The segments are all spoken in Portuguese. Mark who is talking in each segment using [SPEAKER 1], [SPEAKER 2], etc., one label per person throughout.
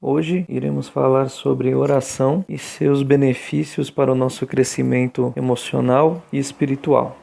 [SPEAKER 1] Hoje iremos falar sobre oração e seus benefícios para o nosso crescimento emocional e espiritual.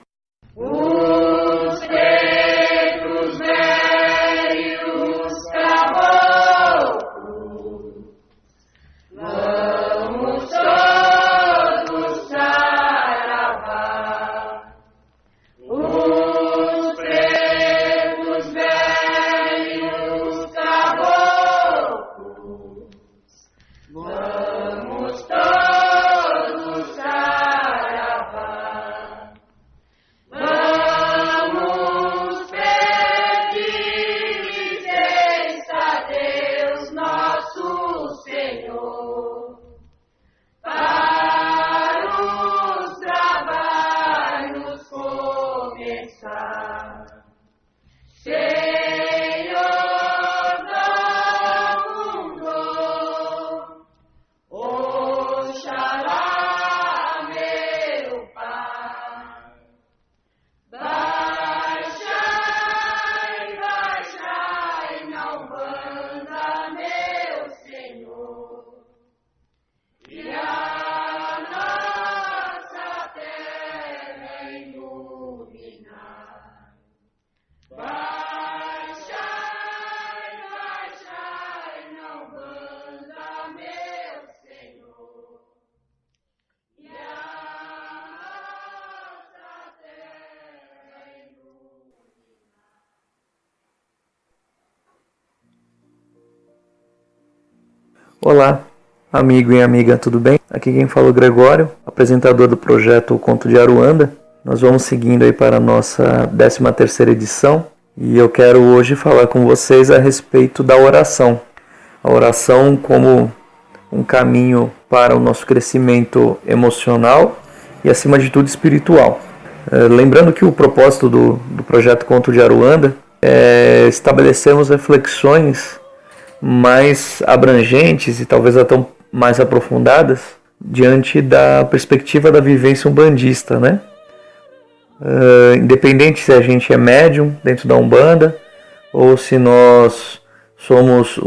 [SPEAKER 1] Olá, amigo e amiga, tudo bem? Aqui quem fala é o Gregório, apresentador do projeto O Conto de Aruanda. Nós vamos seguindo aí para a nossa 13ª edição e eu quero hoje falar com vocês a respeito da oração. A oração como um caminho para o nosso crescimento emocional e, acima de tudo, espiritual. Lembrando que o propósito do projeto Conto de Aruanda é estabelecermos reflexões mais abrangentes e talvez até mais aprofundadas diante da perspectiva da vivência umbandista, né? Independente se a gente é médium dentro da Umbanda ou se nós somos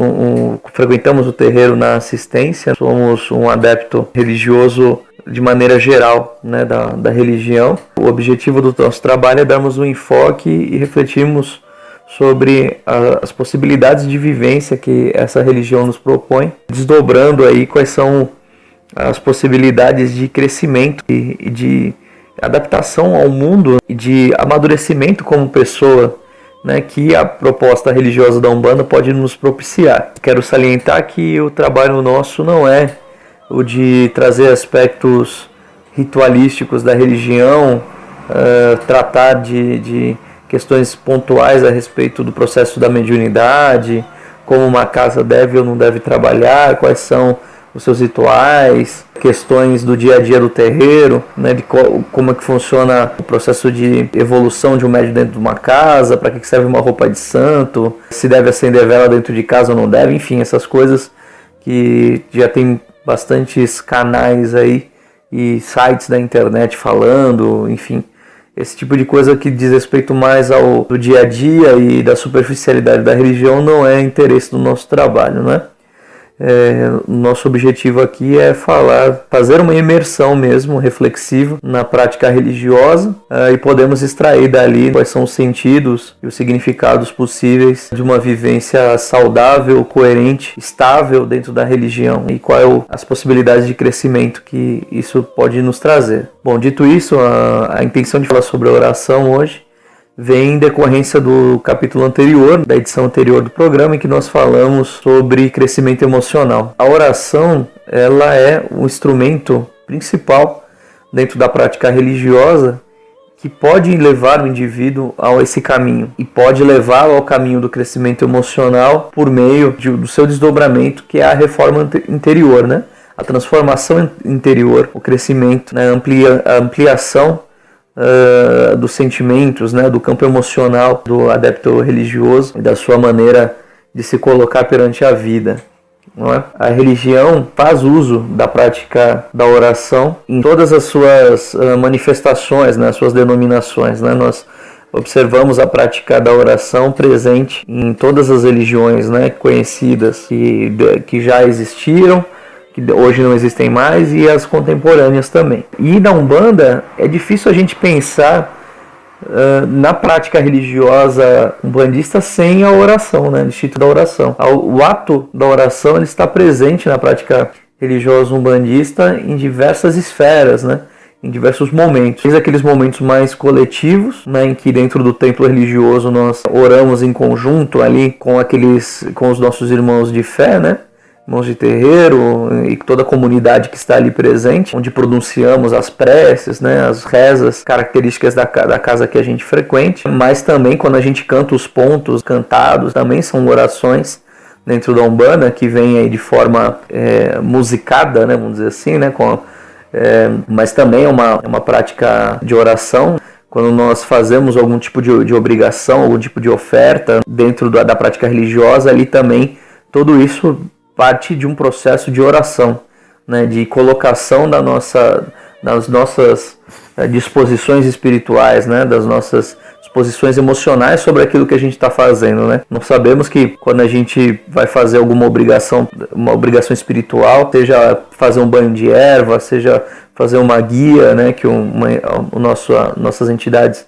[SPEAKER 1] frequentamos o terreiro na assistência, somos um adepto religioso de maneira geral, né, da religião. O objetivo do nosso trabalho é darmos um enfoque e refletirmos sobre as possibilidades de vivência que essa religião nos propõe, desdobrando aí quais são as possibilidades de crescimento e de adaptação ao mundo e de amadurecimento como pessoa, né, que a proposta religiosa da Umbanda pode nos propiciar. Quero salientar que o trabalho nosso não é o de trazer aspectos ritualísticos da religião, tratar de questões pontuais a respeito do processo da mediunidade, como uma casa deve ou não deve trabalhar, quais são os seus rituais, questões do dia a dia do terreiro, né, de como é que funciona o processo de evolução de um médium dentro de uma casa, para que serve uma roupa de santo, se deve acender vela dentro de casa ou não deve, enfim, essas coisas que já tem bastantes canais aí e sites da internet falando, enfim, esse tipo de coisa que diz respeito mais ao do dia a dia e da superficialidade da religião não é interesse do nosso trabalho, né? Nosso objetivo aqui é fazer uma imersão mesmo, reflexiva, na prática religiosa e podemos extrair dali quais são os sentidos e os significados possíveis de uma vivência saudável, coerente, estável dentro da religião e quais as possibilidades de crescimento que isso pode nos trazer. Bom, dito isso, a intenção de falar sobre a oração hoje vem em decorrência do capítulo anterior, da edição anterior do programa, em que nós falamos sobre crescimento emocional. A oração, ela é o instrumento principal dentro da prática religiosa que pode levar o indivíduo a esse caminho e pode levá-lo ao caminho do crescimento emocional por meio do seu desdobramento, que é a reforma interior, né? A transformação interior, o crescimento, né? A ampliação dos sentimentos, né, do campo emocional do adepto religioso e da sua maneira de se colocar perante a vida. Não é? A religião faz uso da prática da oração em todas as suas manifestações, né, as suas denominações. Né? Nós observamos a prática da oração presente em todas as religiões, né, conhecidas que já existiram, que hoje não existem mais, e as contemporâneas também. E na Umbanda é difícil a gente pensar na prática religiosa umbandista sem a oração, né, o instituto da oração. O ato da oração ele está presente na prática religiosa umbandista em diversas esferas, né, em diversos momentos. Desde aqueles momentos mais coletivos, né, em que dentro do templo religioso nós oramos em conjunto ali com os nossos irmãos de fé, né, irmãos de terreiro e toda a comunidade que está ali presente, onde pronunciamos as preces, né, as rezas características da casa que a gente frequente, mas também quando a gente canta os pontos cantados, também são orações dentro da Umbanda, que vem aí de forma musicada, né, vamos dizer assim, né, mas também é uma prática de oração. Quando nós fazemos algum tipo de obrigação, algum tipo de oferta dentro da prática religiosa, ali também tudo isso parte de um processo de oração, né, de colocação das nossas disposições espirituais, né, das nossas disposições emocionais sobre aquilo que a gente está fazendo, né? Nós sabemos que quando a gente vai fazer alguma obrigação, uma obrigação espiritual, seja fazer um banho de erva, seja fazer uma guia, né, que nossas entidades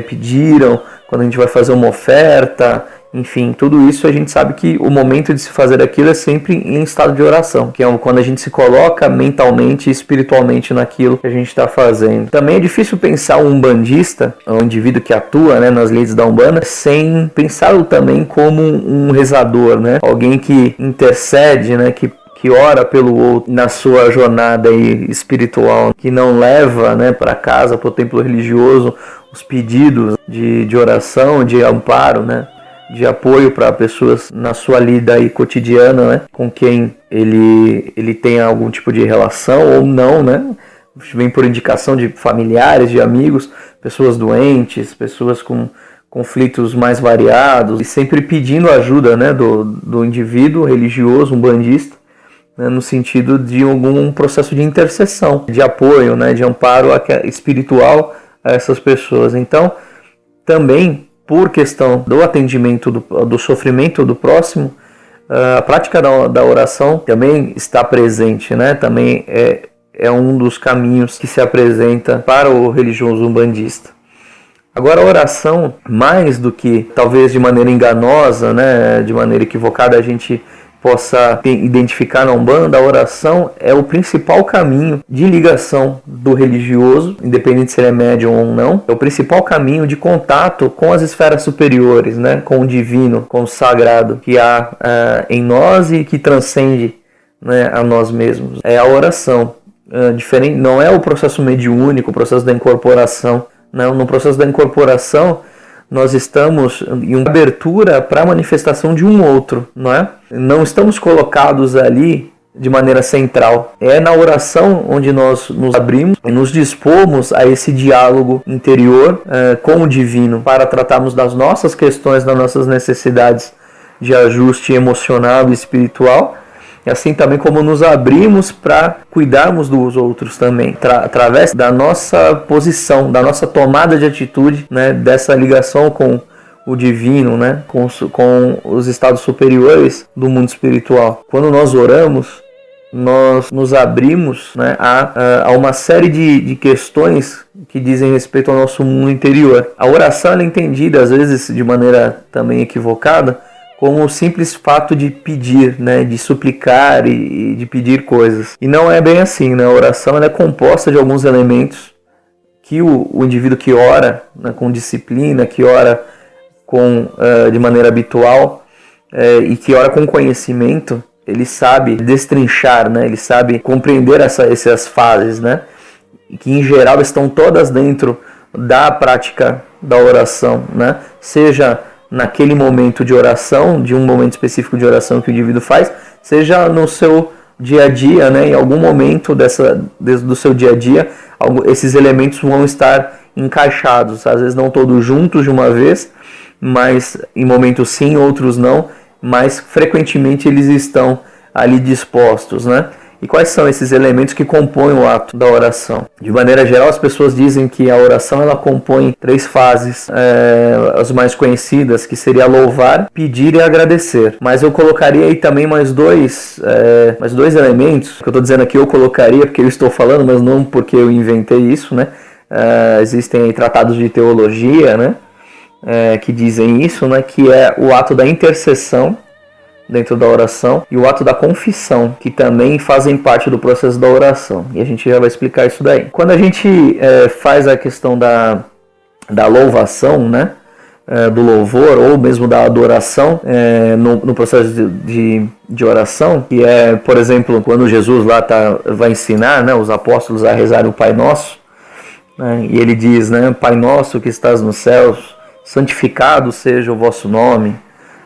[SPEAKER 1] pediram, quando a gente vai fazer uma oferta, enfim, tudo isso a gente sabe que o momento de se fazer aquilo é sempre em estado de oração, que é quando a gente se coloca mentalmente e espiritualmente naquilo que a gente está fazendo. Também é difícil pensar um umbandista, um indivíduo que atua, né, nas leis da Umbanda, sem pensá-lo também como um rezador, né, alguém que intercede, né, que ora pelo outro na sua jornada aí espiritual, que não leva, né, para casa, para o templo religioso, os pedidos de oração, de amparo, né, de apoio para pessoas na sua lida aí cotidiana, né, com quem ele tem algum tipo de relação ou não, né, vem por indicação de familiares, de amigos, pessoas doentes, pessoas com conflitos mais variados, e sempre pedindo ajuda, né, do indivíduo religioso, umbandista, né, no sentido de algum processo de intercessão, de apoio, né, de amparo espiritual a essas pessoas. Então, também por questão do atendimento do sofrimento do próximo, a prática da oração também está presente, né? Também é um dos caminhos que se apresenta para o religioso umbandista. Agora, a oração, mais do que talvez de maneira enganosa, né, de maneira equivocada, a gente possa identificar na Umbanda, a oração é o principal caminho de ligação do religioso, independente se ele é médium ou não, é o principal caminho de contato com as esferas superiores, né, com o divino, com o sagrado que há em nós e que transcende, né, a nós mesmos. É a oração. Diferente, não é o processo mediúnico, o processo da incorporação. Não, no processo da incorporação, nós estamos em uma abertura para a manifestação de um outro, não é? Não estamos colocados ali de maneira central. É na oração onde nós nos abrimos e nos dispomos a esse diálogo interior com o divino, para tratarmos das nossas questões, das nossas necessidades de ajuste emocional e espiritual, e assim também como nos abrimos para cuidarmos dos outros também, através da nossa posição, da nossa tomada de atitude, né, dessa ligação com o divino, né, com os estados superiores do mundo espiritual. Quando nós oramos, nós nos abrimos, né, a uma série de questões que dizem respeito ao nosso mundo interior. A oração é entendida, às vezes de maneira também equivocada, como o simples fato de pedir, né, de suplicar e de pedir coisas. E não é bem assim, né? A oração ela é composta de alguns elementos que o indivíduo que ora, né, com disciplina, que ora de maneira habitual e que ora com conhecimento, ele sabe destrinchar, né? Ele sabe compreender essas fases, né? Que em geral estão todas dentro da prática da oração, né? Seja naquele momento de oração, de um momento específico de oração que o indivíduo faz, seja no seu dia a dia, né, em algum momento do seu dia a dia, esses elementos vão estar encaixados, às vezes não todos juntos de uma vez, mas em momentos sim, outros não, mas frequentemente eles estão ali dispostos, né? E quais são esses elementos que compõem o ato da oração? De maneira geral, as pessoas dizem que a oração ela compõe 3 fases, as mais conhecidas, que seria louvar, pedir e agradecer. Mas eu colocaria aí também mais dois elementos, que eu estou dizendo aqui eu colocaria porque eu estou falando, mas não porque eu inventei isso, né? Existem aí tratados de teologia, né? Que dizem isso, né? Que é o ato da intercessão dentro da oração e o ato da confissão, que também fazem parte do processo da oração. E a gente já vai explicar isso daí. Quando a gente faz a questão da louvação, né? Do louvor ou mesmo da adoração no processo de oração, que é, por exemplo, quando Jesus lá vai ensinar, né, os apóstolos a rezarem o Pai Nosso, né, e ele diz, né, Pai Nosso que estás nos céus, santificado seja o vosso nome,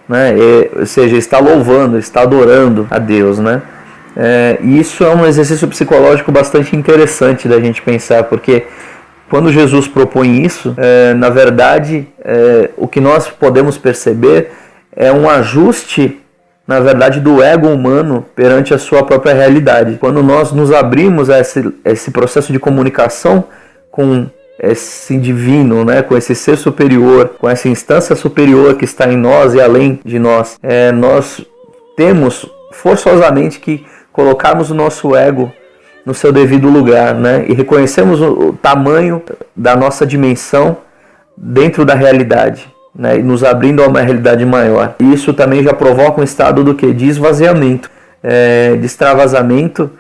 [SPEAKER 1] né, ou seja, está louvando, está adorando a Deus, né? E isso é um exercício psicológico bastante interessante da gente pensar, porque quando Jesus propõe isso, na verdade, o que nós podemos perceber é um ajuste, na verdade, do ego humano perante a sua própria realidade. Quando nós nos abrimos a esse processo de comunicação com esse divino, né, com esse ser superior, com essa instância superior que está em nós e além de nós, nós temos forçosamente que colocarmos o nosso ego no seu devido lugar, né, e reconhecemos o tamanho da nossa dimensão dentro da realidade, né, e nos abrindo a uma realidade maior. E isso também já provoca um estado do que? De esvaziamento, de extravasamento,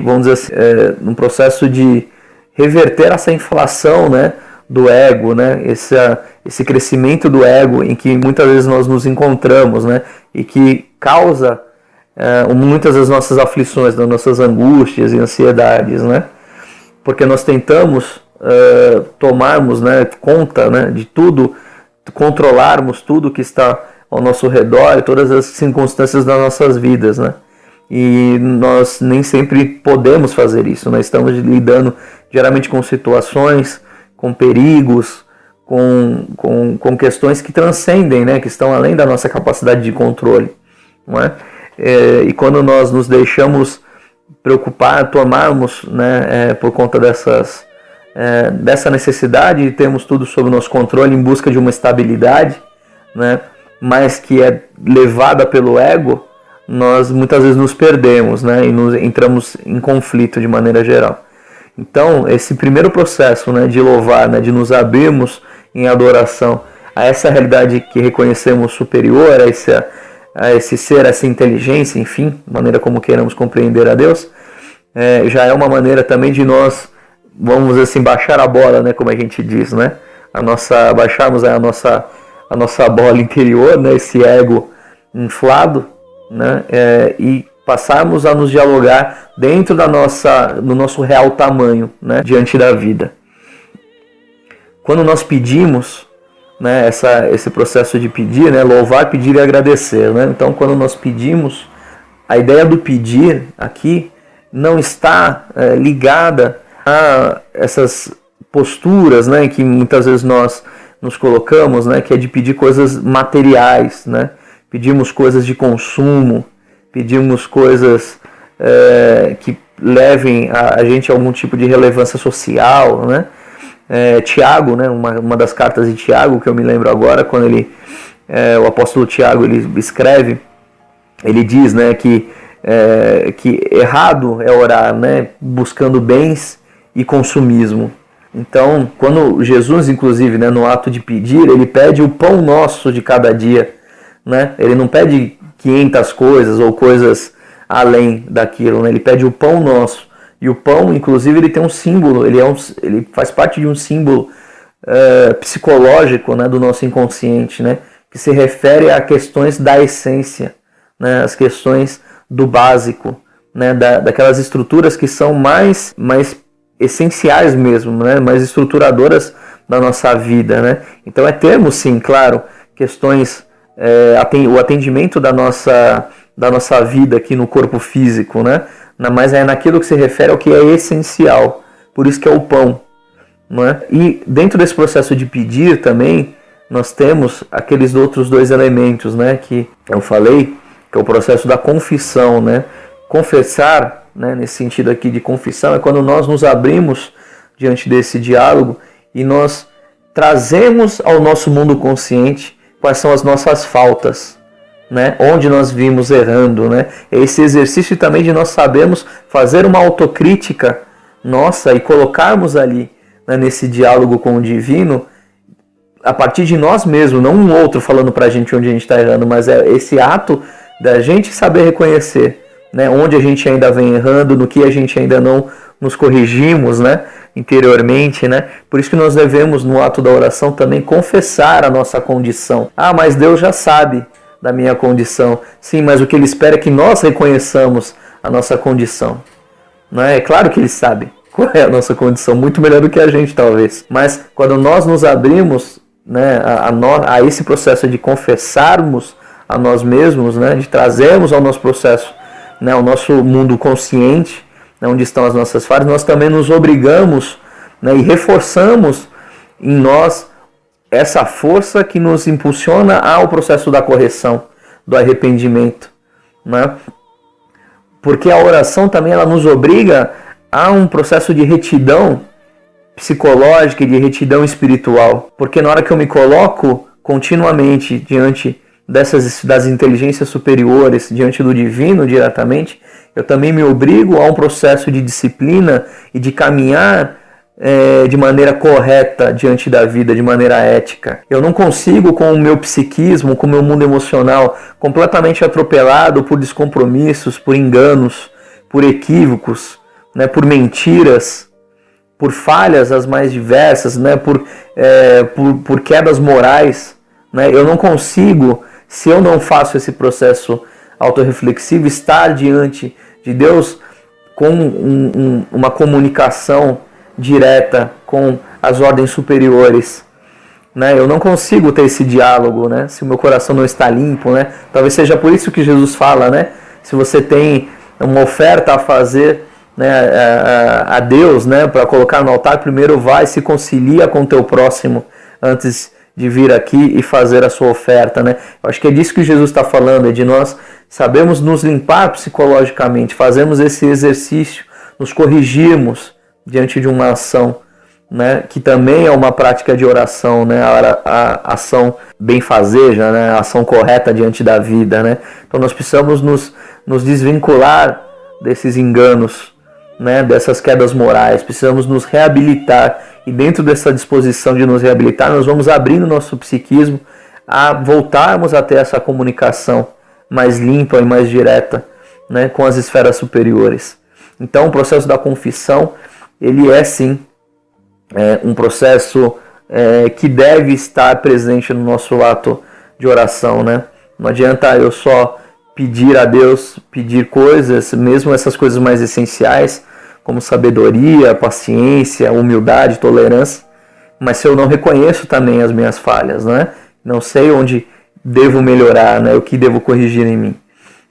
[SPEAKER 1] vamos dizer assim, um processo de reverter essa inflação, né, do ego, né, esse crescimento do ego em que muitas vezes nós nos encontramos, né, e que causa muitas das nossas aflições, das nossas angústias e ansiedades, né, porque nós tentamos tomarmos, né, conta, né, de tudo, controlarmos tudo que está ao nosso redor e todas as circunstâncias das nossas vidas, né. E nós nem sempre podemos fazer isso. Nós estamos lidando geralmente com situações, com perigos, com questões que transcendem, né, que estão além da nossa capacidade de controle, não é? E quando nós nos deixamos preocupar, tomarmos, né, por conta dessa necessidade de termos tudo sob o nosso controle em busca de uma estabilidade, né, mas que é levada pelo ego, nós muitas vezes nos perdemos, né, e entramos em conflito de maneira geral. Então, esse primeiro processo, né, de louvar, né, de nos abrirmos em adoração a essa realidade que reconhecemos superior, a esse ser, a essa inteligência, enfim, maneira como queiramos compreender a Deus, já é uma maneira também de nós, vamos assim, baixar a bola, né, como a gente diz, né, baixarmos a nossa bola interior, né, esse ego inflado, né, e passarmos a nos dialogar dentro do nosso real tamanho, né, diante da vida. Quando nós pedimos, né, esse processo de pedir, né, louvar, pedir e agradecer, né, então quando nós pedimos, a ideia do pedir aqui não está ligada a essas posturas, né, que muitas vezes nós nos colocamos, né, que é de pedir coisas materiais, né. Pedimos coisas de consumo, pedimos coisas que levem a gente a algum tipo de relevância social, né? Tiago, né? Uma das cartas de Tiago, que eu me lembro agora, quando o apóstolo Tiago ele escreve, ele diz, né, que errado é orar, né, buscando bens e consumismo. Então, quando Jesus, inclusive, né, no ato de pedir, ele pede o pão nosso de cada dia, né? Ele não pede 500 coisas ou coisas além daquilo, né? Ele pede o pão nosso. E o pão, inclusive, ele tem um símbolo, ele faz parte de um símbolo psicológico, né, do nosso inconsciente, né? Que se refere a questões da essência, né? As questões do básico, né? Daquelas estruturas que são mais essenciais mesmo, né? Mais estruturadoras da nossa vida, né? Então termos, sim, claro, questões, o atendimento da nossa vida aqui no corpo físico, né? Mas é naquilo que se refere ao que é essencial, por isso que é o pão, não é? E dentro desse processo de pedir também, nós temos aqueles outros 2 elementos, né? Que eu falei, que é o processo da confissão, né? Confessar né, nesse sentido aqui de confissão, é quando nós nos abrimos diante desse diálogo e nós trazemos ao nosso mundo consciente quais são as nossas faltas, né, onde nós vimos errando, né, esse exercício também de nós sabermos fazer uma autocrítica nossa e colocarmos ali, né, nesse diálogo com o divino, a partir de nós mesmos, não um outro falando pra gente onde a gente está errando, mas é esse ato da gente saber reconhecer, né, onde a gente ainda vem errando, no que a gente ainda não nos corrigimos, né, interiormente, né? Por isso que nós devemos, no ato da oração, também confessar a nossa condição. Ah, mas Deus já sabe da minha condição. Sim, mas o que Ele espera é que nós reconheçamos a nossa condição. Não é? É claro que Ele sabe qual é a nossa condição, muito melhor do que a gente, talvez. Mas quando nós nos abrimos, né, a esse processo de confessarmos a nós mesmos, né, de trazermos ao nosso processo, né, ao nosso mundo consciente, né, onde estão as nossas falhas, nós também nos obrigamos, né, e reforçamos em nós essa força que nos impulsiona ao processo da correção, do arrependimento, né? Porque a oração também ela nos obriga a um processo de retidão psicológica e de retidão espiritual. Porque na hora que eu me coloco continuamente diante das inteligências superiores, diante do divino diretamente, eu também me obrigo a um processo de disciplina e de caminhar de maneira correta diante da vida, de maneira ética. Eu não consigo, com o meu psiquismo, com o meu mundo emocional completamente atropelado por descompromissos, por enganos, por equívocos, né, por mentiras, por falhas as mais diversas, né, por quedas morais, né, eu não consigo, se eu não faço esse processo autorreflexivo, estar diante de Deus com uma comunicação direta com as ordens superiores, né? Eu não consigo ter esse diálogo, né, se o meu coração não está limpo, né? Talvez seja por isso que Jesus fala, né, se você tem uma oferta a fazer, né, a Deus, né, para colocar no altar, primeiro vai e se concilia com o teu próximo antes de vir aqui e fazer a sua oferta, né? Eu acho que é disso que Jesus está falando, é de nós sabemos nos limpar psicologicamente, fazemos esse exercício, nos corrigirmos diante de uma ação, né, que também é uma prática de oração, né, a ação benfazeja, né, a ação correta diante da vida, né? Então nós precisamos nos desvincular desses enganos, né, dessas quedas morais, precisamos nos reabilitar, e dentro dessa disposição de nos reabilitar, nós vamos abrindo nosso psiquismo a voltarmos a ter essa comunicação mais limpa e mais direta, né, com as esferas superiores. Então o processo da confissão, ele é sim um processo que deve estar presente no nosso ato de oração, né? Não adianta eu só pedir a Deus, pedir coisas, mesmo essas coisas mais essenciais, como sabedoria, paciência, humildade, tolerância, mas se eu não reconheço também as minhas falhas, né? Não sei onde devo melhorar, né? O que devo corrigir em mim.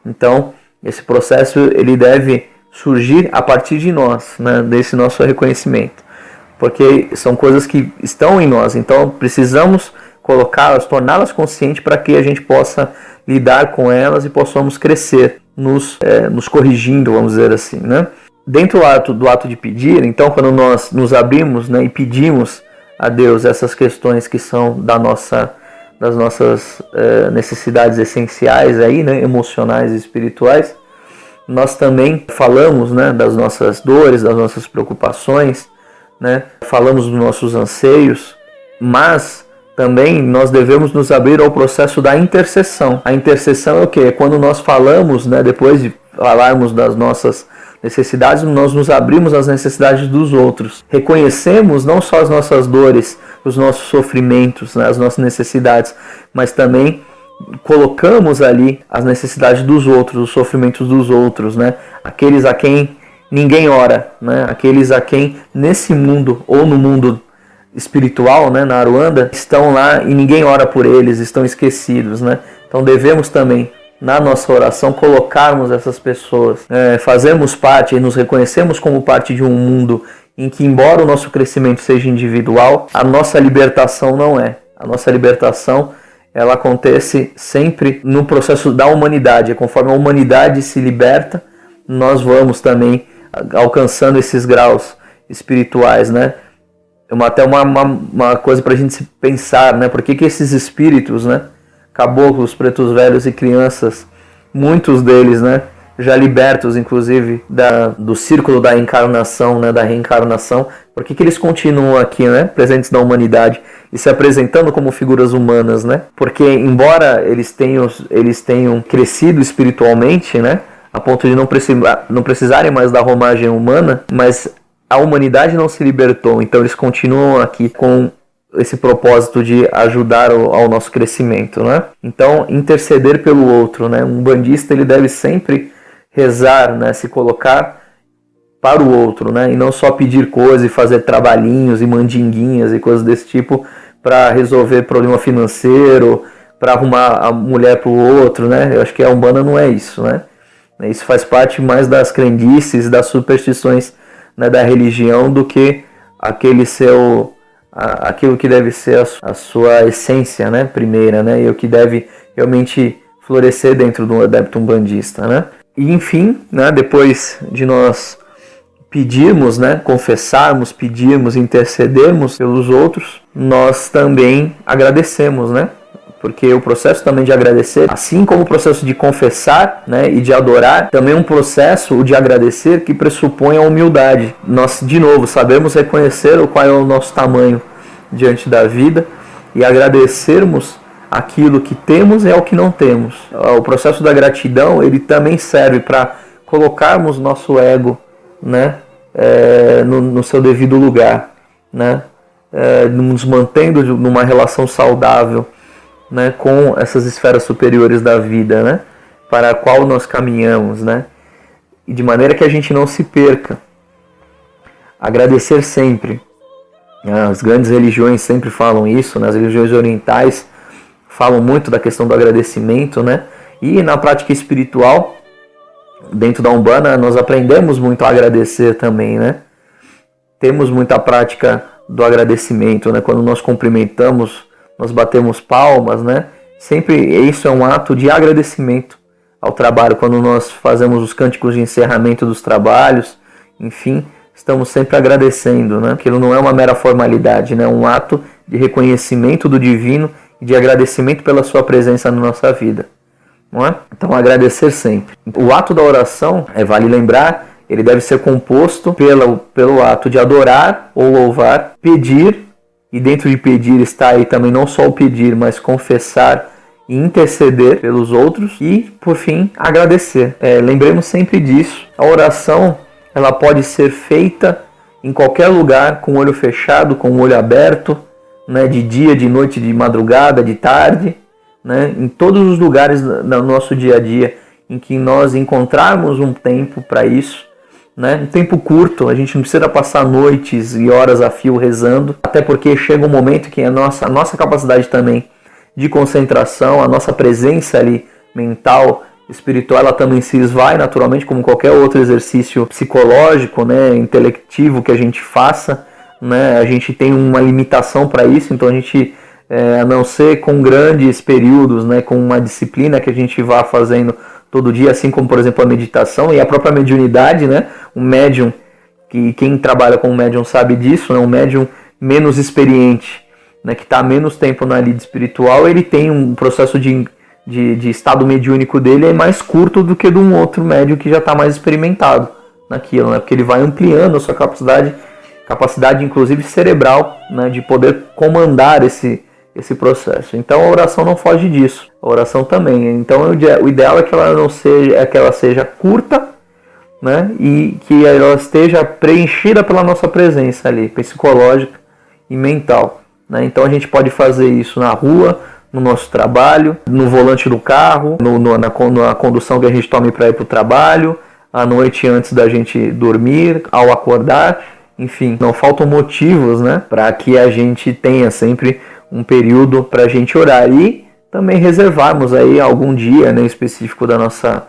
[SPEAKER 1] Então, esse processo ele deve surgir a partir de nós, né, desse nosso reconhecimento, porque são coisas que estão em nós, então precisamos colocá-las, torná-las conscientes para que a gente possa lidar com elas e possamos crescer, nos corrigindo, vamos dizer assim, né? Dentro do ato de pedir, então quando nós nos abrimos, né, e pedimos a Deus essas questões que são das nossas necessidades essenciais aí, né, emocionais e espirituais, nós também falamos, né, das nossas dores, das nossas preocupações, né, falamos dos nossos anseios, mas também nós devemos nos abrir ao processo da intercessão. A intercessão é o quê? É quando nós falamos, né, depois de falarmos das nossas necessidades, nós nos abrimos às necessidades dos outros. Reconhecemos não só as nossas dores, os nossos sofrimentos, né, as nossas necessidades, mas também colocamos ali as necessidades dos outros, os sofrimentos dos outros, né? Aqueles a quem ninguém ora, né? Aqueles a quem nesse mundo ou no mundo espiritual, né, na Aruanda, estão lá e ninguém ora por eles, estão esquecidos, né? Então devemos também, na nossa oração, colocarmos essas pessoas, fazermos parte e nos reconhecemos como parte de um mundo em que, embora o nosso crescimento seja individual, a nossa libertação não é. A nossa libertação ela acontece sempre no processo da humanidade, conforme a humanidade se liberta, nós vamos também alcançando esses graus espirituais, né? Até uma coisa para a gente se pensar, né? Por que esses espíritos, né? Caboclos, pretos velhos e crianças, muitos deles, né? Já libertos, inclusive, do círculo da encarnação, né? Da reencarnação, por que eles continuam aqui, né? Presentes na humanidade e se apresentando como figuras humanas, né? Porque embora eles tenham crescido espiritualmente, né? A ponto de não precisarem mais da romagem humana, mas a humanidade não se libertou, então eles continuam aqui com esse propósito de ajudar ao nosso crescimento, né? Então, interceder pelo outro, né? Um bandista, ele deve sempre rezar, né? Se colocar para o outro, né? E não só pedir coisas e fazer trabalhinhos e mandinguinhas e coisas desse tipo para resolver problema financeiro, para arrumar a mulher para o outro, né? Eu acho que a Umbanda não é isso, né? Isso faz parte mais das crendices, das superstições, né, da religião, do que aquilo que deve ser a sua essência, né, primeira, né, e o que deve realmente florescer dentro do adepto umbandista, né. E enfim, né, depois de nós pedirmos, né, confessarmos, pedirmos, intercedermos pelos outros, nós também agradecemos, né. Porque o processo também de agradecer, assim como o processo de confessar, né, e de adorar, também é um processo de agradecer que pressupõe a humildade. Nós, de novo, sabemos reconhecer qual é o nosso tamanho diante da vida e agradecermos aquilo que temos e ao que não temos. O processo da gratidão, ele também serve para colocarmos nosso ego, né, no seu devido lugar, né, nos mantendo numa relação saudável, né, com essas esferas superiores da vida, né, para a qual nós caminhamos, né, e de maneira que a gente não se perca. Agradecer sempre. As grandes religiões sempre falam isso, né, as religiões orientais falam muito da questão do agradecimento, né, e na prática espiritual, dentro da Umbanda, nós aprendemos muito a agradecer também, né. Temos muita prática do agradecimento, né, quando nós cumprimentamos, nós batemos palmas, né? Sempre isso é um ato de agradecimento ao trabalho. Quando nós fazemos os cânticos de encerramento dos trabalhos, enfim, estamos sempre agradecendo, né? Aquilo não é uma mera formalidade, né? É um ato de reconhecimento do divino e de agradecimento pela sua presença na nossa vida, não é? Então, agradecer sempre. O ato da oração, vale lembrar, ele deve ser composto pelo ato de adorar ou louvar, pedir. E dentro de pedir está aí também não só o pedir, mas confessar e interceder pelos outros. E, por fim, agradecer. Lembremos sempre disso. A oração, ela pode ser feita em qualquer lugar, com o olho fechado, com o olho aberto, né, de dia, de noite, de madrugada, de tarde, né, em todos os lugares do nosso dia a dia em que nós encontrarmos um tempo para isso. Né? Um tempo curto, a gente não precisa passar noites e horas a fio rezando, até porque chega um momento que a nossa capacidade também de concentração, a nossa presença ali mental, espiritual, ela também se esvai naturalmente, como qualquer outro exercício psicológico, né, intelectivo que a gente faça, né? A gente tem uma limitação para isso, então a gente, a não ser com grandes períodos, né, com uma disciplina que a gente vá fazendo todo dia, assim como, por exemplo, a meditação e a própria mediunidade, né? Um médium, que quem trabalha com um médium sabe disso, né? Um médium menos experiente, né? Que está menos tempo na lida espiritual, ele tem um processo de estado mediúnico dele é mais curto do que de um outro médium que já está mais experimentado naquilo, né? Porque ele vai ampliando a sua capacidade inclusive cerebral, né? De poder comandar esse processo. Então a oração não foge disso. A oração também. Então o ideal é que ela seja curta, né? E que ela esteja preenchida pela nossa presença ali, psicológica e mental, né? Então a gente pode fazer isso na rua, no nosso trabalho, no volante do carro, na condução que a gente tome para ir para o trabalho, à noite antes da gente dormir, ao acordar, enfim, não faltam motivos, né? Para que a gente tenha sempre um período para a gente orar e também reservarmos aí algum dia, né, específico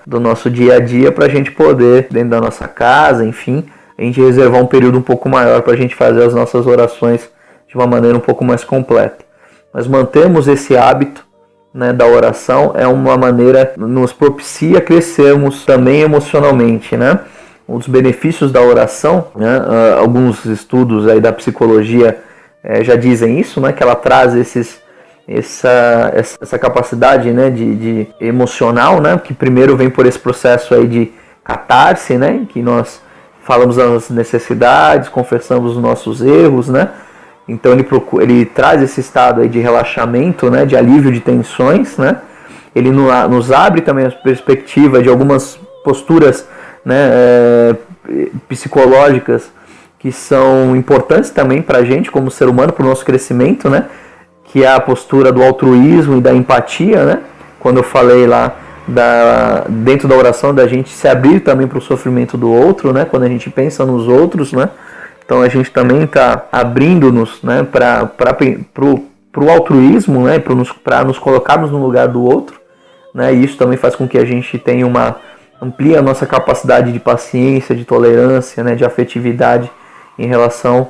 [SPEAKER 1] do nosso dia a dia para a gente poder, dentro da nossa casa, enfim, a gente reservar um período um pouco maior para a gente fazer as nossas orações de uma maneira um pouco mais completa. Mas mantemos esse hábito, né, da oração é uma maneira, nos propicia crescermos também emocionalmente, né? Um dos benefícios da oração, né, alguns estudos aí da psicologia já dizem isso, né, que ela traz essa capacidade, né, de emocional, né, que primeiro vem por esse processo aí de catarse, né, que nós falamos as necessidades, confessamos os nossos erros, né. Então ele traz esse estado aí de relaxamento, né, de alívio de tensões, né. Ele nos abre também a perspectiva de algumas posturas, né, psicológicas que são importantes também para a gente como ser humano, para o nosso crescimento, né, que é a postura do altruísmo e da empatia, né, quando eu falei lá dentro da oração da gente se abrir também para o sofrimento do outro, né, quando a gente pensa nos outros, né. Então a gente também está abrindo-nos, né, para o altruísmo, né, para nos colocarmos no lugar do outro, né, e isso também faz com que a gente tenha amplia a nossa capacidade de paciência, de tolerância, né, de afetividade em relação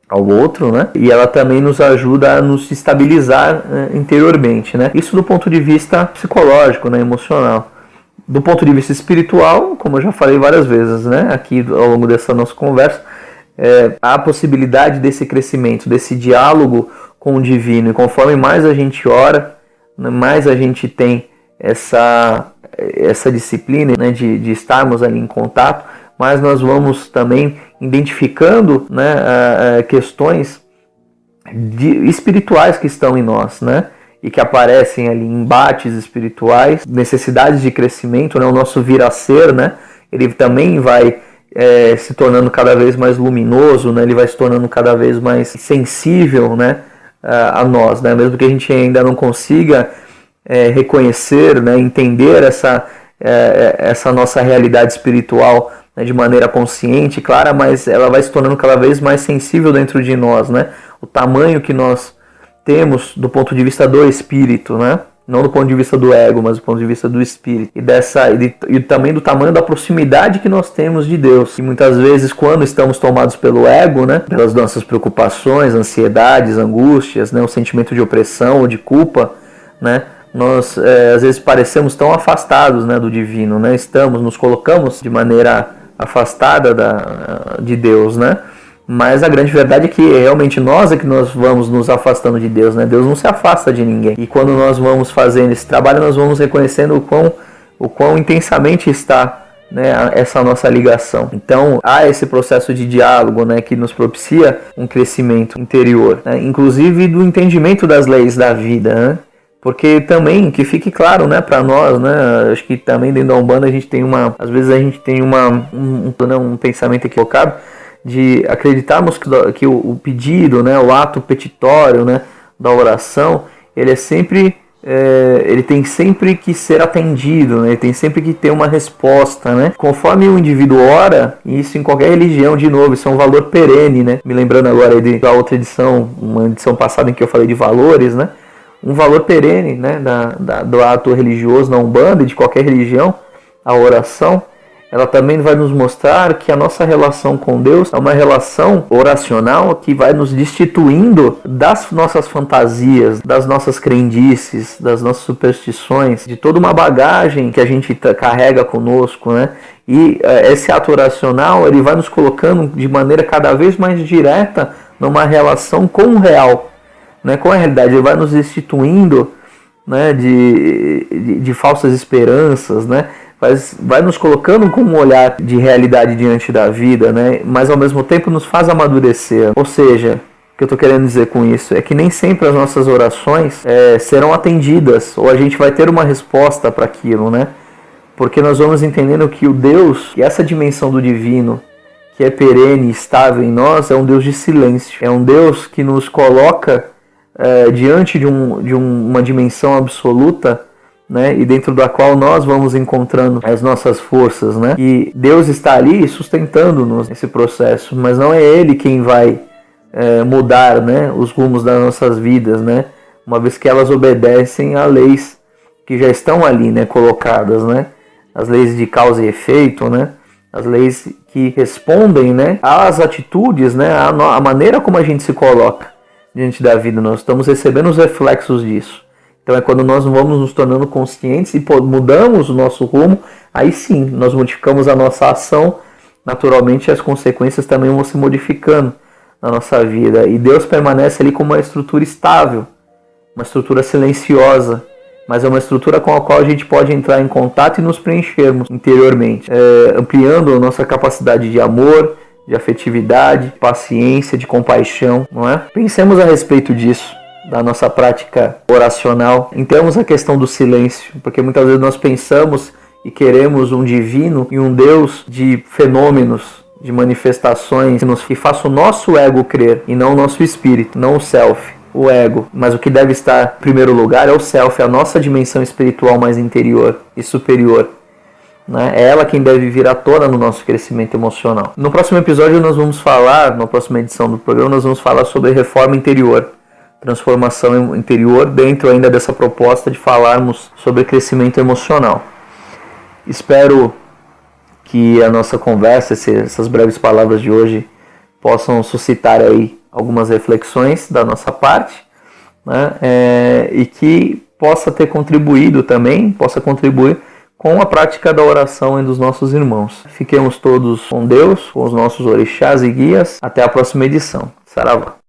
[SPEAKER 1] ao outro, né, e ela também nos ajuda a nos estabilizar interiormente, né, isso do ponto de vista psicológico, né, emocional. Do ponto de vista espiritual, como eu já falei várias vezes, né, aqui ao longo dessa nossa conversa, há a possibilidade desse crescimento, desse diálogo com o divino, e conforme mais a gente ora, mais a gente tem essa disciplina, né, de estarmos ali em contato, mas nós vamos também identificando, né, questões espirituais que estão em nós, né, e que aparecem ali, embates espirituais, necessidades de crescimento, né, o nosso vir a ser, né, ele também vai se tornando cada vez mais luminoso, né, ele vai se tornando cada vez mais sensível, né, a nós, né, mesmo que a gente ainda não consiga reconhecer, né, entender essa nossa realidade espiritual, né, de maneira consciente, clara, mas ela vai se tornando cada vez mais sensível dentro de nós, né, o tamanho que nós temos do ponto de vista do espírito, né, não do ponto de vista do ego, mas do ponto de vista do espírito, e também do tamanho da proximidade que nós temos de Deus. E muitas vezes, quando estamos tomados pelo ego, né, pelas nossas preocupações, ansiedades, angústias, né, o sentimento de opressão ou de culpa, né, nós às vezes parecemos tão afastados, né, do divino, né, nos colocamos de maneira afastada de Deus, né, mas a grande verdade é que realmente nós vamos nos afastando de Deus, né, Deus não se afasta de ninguém, e quando nós vamos fazendo esse trabalho, nós vamos reconhecendo o quão intensamente está, né, essa nossa ligação. Então há esse processo de diálogo, né, que nos propicia um crescimento interior, né, inclusive do entendimento das leis da vida, né? Porque também, que fique claro, né, para nós, né, acho que também dentro da Umbanda às vezes a gente tem um pensamento equivocado de acreditarmos que o pedido, né, o ato petitório, né, da oração, ele tem sempre que ser atendido, né, ele tem sempre que ter uma resposta, né, conforme o indivíduo ora, e isso em qualquer religião, de novo, isso é um valor perene, né, me lembrando agora da outra edição, uma edição passada em que eu falei de valores, né, um valor perene, né, do ato religioso na Umbanda e de qualquer religião, a oração, ela também vai nos mostrar que a nossa relação com Deus é uma relação oracional que vai nos destituindo das nossas fantasias, das nossas crendices, das nossas superstições, de toda uma bagagem que a gente carrega conosco, né? E esse ato oracional, ele vai nos colocando de maneira cada vez mais direta numa relação com o real, né, com a realidade. Ele vai nos destituindo, né, de falsas esperanças, né, vai nos colocando com um olhar de realidade diante da vida, né, mas ao mesmo tempo nos faz amadurecer. Ou seja, o que eu estou querendo dizer com isso é que nem sempre as nossas orações serão atendidas, ou a gente vai ter uma resposta para aquilo, né, porque nós vamos entendendo que o Deus, e essa dimensão do divino, que é perene e estável em nós, é um Deus de silêncio, é um Deus que nos coloca diante de uma dimensão absoluta, né, e dentro da qual nós vamos encontrando as nossas forças, né, e Deus está ali sustentando-nos nesse processo, mas não é Ele quem vai mudar, né, os rumos das nossas vidas, né, uma vez que elas obedecem a leis que já estão ali, né, colocadas, né, as leis de causa e efeito, né, as leis que respondem, né, às atitudes, né, a maneira como a gente se coloca diante da vida. Nós estamos recebendo os reflexos disso. Então é quando nós vamos nos tornando conscientes e mudamos o nosso rumo, aí sim, nós modificamos a nossa ação, naturalmente as consequências também vão se modificando na nossa vida. E Deus permanece ali como uma estrutura estável, uma estrutura silenciosa, mas é uma estrutura com a qual a gente pode entrar em contato e nos preenchermos interiormente, ampliando a nossa capacidade de amor, de afetividade, de paciência, de compaixão, não é? Pensemos a respeito disso, da nossa prática oracional. Entendamos a questão do silêncio, porque muitas vezes nós pensamos e queremos um divino e um Deus de fenômenos, de manifestações que faça o nosso ego crer e não o nosso espírito, não o self. O ego, mas o que deve estar em primeiro lugar é o self, a nossa dimensão espiritual mais interior e superior, né? É ela quem deve vir à tona no nosso crescimento emocional. No próximo episódio nós vamos falar, na próxima edição do programa, nós vamos falar sobre reforma interior, transformação interior, dentro ainda dessa proposta de falarmos sobre crescimento emocional. Espero que a nossa conversa, essas breves palavras de hoje, possam suscitar aí algumas reflexões da nossa parte, né? E que possa ter contribuído também, possa contribuir com a prática da oração entre os nossos irmãos. Fiquemos todos com Deus, com os nossos orixás e guias. Até a próxima edição. Saravá.